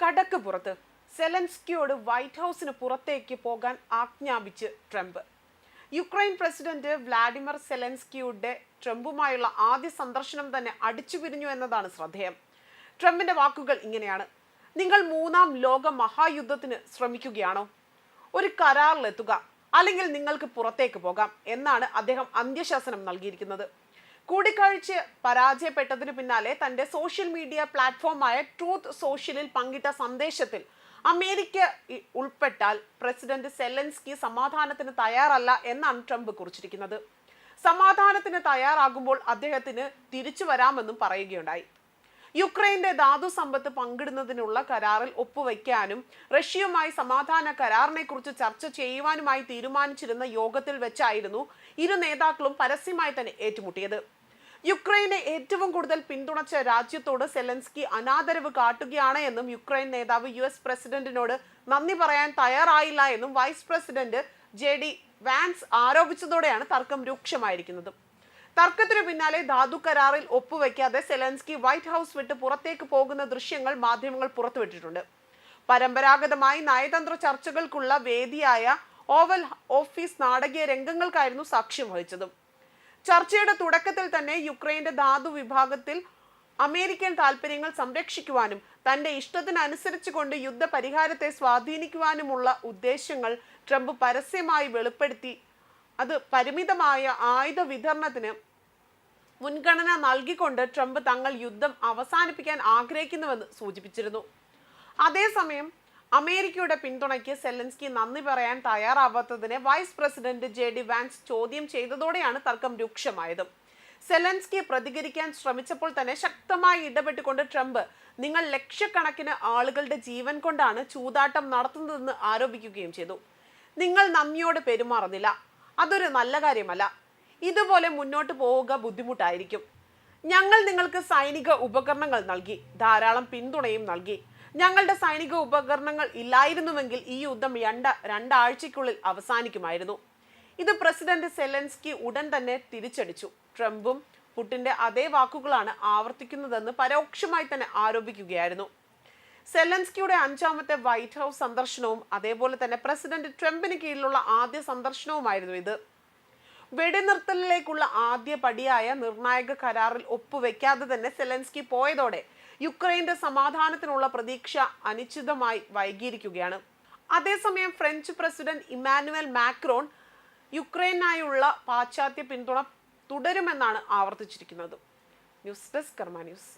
കടക്ക് പുറത്ത് സെലൻസ്കിയോട് വൈറ്റ് ഹൗസിന് പുറത്തേക്ക് പോകാൻ ആജ്ഞാപിച്ച് ട്രംപ്. യുക്രൈൻ പ്രസിഡന്റ് വ്ളാഡിമിർ സെലൻസ്കിയുടെ ട്രംപുമായുള്ള ആദ്യ സന്ദർശനം തന്നെ അടിച്ചുപിരിഞ്ഞു എന്നതാണ് ശ്രദ്ധേയം. ട്രംപിന്റെ വാക്കുകൾ ഇങ്ങനെയാണ്: നിങ്ങൾ മൂന്നാം ലോക മഹായുദ്ധത്തിന് ശ്രമിക്കുകയാണോ? ഒരു കരാറിലെത്തുക, അല്ലെങ്കിൽ നിങ്ങൾക്ക് പുറത്തേക്ക് പോകാം എന്നാണ് അദ്ദേഹം അന്ത്യശാസനം നൽകിയിരിക്കുന്നത്. കൂടിക്കാഴ്ച പരാജയപ്പെട്ടതിനു പിന്നാലെ തന്റെ സോഷ്യൽ മീഡിയ പ്ലാറ്റ്ഫോമായ ട്രൂത്ത് സോഷ്യലിൽ പങ്കിട്ട സന്ദേശത്തിൽ അമേരിക്ക ഉൾപ്പെട്ടാൽ പ്രസിഡന്റ് സെലൻസ്കി സമാധാനത്തിന് തയ്യാറല്ല എന്നാണ് ട്രംപ് കുറിച്ചിരിക്കുന്നത്. സമാധാനത്തിന് തയ്യാറാകുമ്പോൾ അദ്ദേഹത്തിന് തിരിച്ചു വരാമെന്നും പറയുകയുണ്ടായി. യുക്രൈന്റെ ധാതു സമ്പത്ത് പങ്കിടുന്നതിനുള്ള കരാറിൽ ഒപ്പുവയ്ക്കാനും റഷ്യയുമായി സമാധാന കരാറിനെ കുറിച്ച് ചർച്ച ചെയ്യുവാനുമായി തീരുമാനിച്ചിരുന്ന യോഗത്തിൽ വെച്ചായിരുന്നു ഇരു നേതാക്കളും പരസ്യമായി തന്നെ ഏറ്റുമുട്ടിയത്. യുക്രൈനെ ഏറ്റവും കൂടുതൽ പിന്തുണച്ച രാജ്യത്തോട് സെലൻസ്കി അനാദരവ് കാട്ടുകയാണ് എന്നും യുക്രൈൻ നേതാവ് US പ്രസിഡന്റിനോട് നന്ദി പറയാൻ തയ്യാറായില്ല എന്നും വൈസ് പ്രസിഡന്റ് JD വാൻസ് ആരോപിച്ചതോടെയാണ് തർക്കം രൂക്ഷമായിരിക്കുന്നത്. തർക്കത്തിനു പിന്നാലെ ധാതു കരാറിൽ ഒപ്പുവെക്കാതെ സെലൻസ്കി വൈറ്റ് ഹൗസ് വിട്ട് പുറത്തേക്ക് പോകുന്ന ദൃശ്യങ്ങൾ മാധ്യമങ്ങൾ പുറത്തുവിട്ടിട്ടുണ്ട്. പരമ്പരാഗതമായി നയതന്ത്ര ചർച്ചകൾക്കുള്ള വേദിയായ ഓവൽ ഓഫീസ് നാടകീയ രംഗങ്ങൾക്കായിരുന്നു സാക്ഷ്യം വഹിച്ചതും. ചർച്ചയുടെ തുടക്കത്തിൽ തന്നെ യുക്രൈന്റെ ധാതു വിഭാഗത്തിൽ അമേരിക്കൻ താൽപര്യങ്ങൾ സംരക്ഷിക്കുവാനും തന്റെ ഇഷ്ടത്തിനനുസരിച്ച് കൊണ്ട് യുദ്ധ പരിഹാരത്തെ സ്വാധീനിക്കുവാനുമുള്ള ഉദ്ദേശങ്ങൾ ട്രംപ് പരസ്യമായി വെളിപ്പെടുത്തി. അത് പരിമിതമായ ആയുധ വിതരണത്തിന് മുൻഗണന നൽകിക്കൊണ്ട് ട്രംപ് തങ്ങൾ യുദ്ധം അവസാനിപ്പിക്കാൻ ആഗ്രഹിക്കുന്നുവെന്ന് സൂചിപ്പിച്ചിരുന്നു. അതേസമയം അമേരിക്കയുടെ പിന്തുണയ്ക്ക് സെലൻസ്കി നന്ദി പറയാൻ തയ്യാറാവാത്തതിനെ വൈസ് പ്രസിഡന്റ് JD വാൻസ് ചോദ്യം ചെയ്തതോടെയാണ് തർക്കം രൂക്ഷമായത്. സെലൻസ്കി പ്രതികരിക്കാൻ ശ്രമിച്ചപ്പോൾ തന്നെ ശക്തമായി ഇടപെട്ടുകൊണ്ട് ട്രംപ് നിങ്ങൾ ലക്ഷക്കണക്കിന് ആളുകളുടെ ജീവൻ കൊണ്ടാണ് ചൂതാട്ടം നടത്തുന്നതെന്ന് ആരോപിക്കുകയും ചെയ്തു. നിങ്ങൾ നന്ദിയോട് പെരുമാറുന്നില്ല, അതൊരു നല്ല കാര്യമല്ല. ഇതുപോലെ മുന്നോട്ട് പോവുക ബുദ്ധിമുട്ടായിരിക്കും. ഞങ്ങൾ നിങ്ങൾക്ക് സൈനിക ഉപകരണങ്ങൾ നൽകി, ധാരാളം പിന്തുണയും നൽകി. ഞങ്ങളുടെ സൈനിക ഉപകരണങ്ങൾ ഇല്ലായിരുന്നുവെങ്കിൽ ഈ യുദ്ധം രണ്ടാഴ്ചയ്ക്കുള്ളിൽ അവസാനിക്കുമായിരുന്നു. ഇത് പ്രസിഡന്റ് സെലൻസ്കി ഉടൻ തന്നെ തിരിച്ചടിച്ചു. ട്രംപും പുടിന്റെ അതേ വാക്കുകളാണ് ആവർത്തിക്കുന്നതെന്ന് പരോക്ഷമായി തന്നെ ആരോപിക്കുകയായിരുന്നു. സെലൻസ്കിയുടെ 5ാമത്തെ വൈറ്റ് ഹൗസ് സന്ദർശനവും അതേപോലെ തന്നെ പ്രസിഡന്റ് ട്രംപിന് കീഴിലുള്ള ആദ്യ സന്ദർശനവുമായിരുന്നു ഇത്. വെടിനിർത്തലിലേക്കുള്ള ആദ്യ പടിയായ നിർണായക കരാറിൽ ഒപ്പുവെക്കാതെ തന്നെ സെലൻസ്കി പോയതോടെ യുക്രൈന്റെ സമാധാനത്തിനുള്ള പ്രതീക്ഷ അനിശ്ചിതമായി വൈകിയിരിക്കുകയാണ്. അതേസമയം ഫ്രഞ്ച് പ്രസിഡന്റ് ഇമ്മാനുവൽ മാക്രോൺ യുക്രൈനായുള്ള പാശ്ചാത്യ പിന്തുണ തുടരുമെന്നാണ് ആവർത്തിച്ചിരിക്കുന്നത്. ന്യൂസ് ഡെസ്ക് കർമ്മ ന്യൂസ്.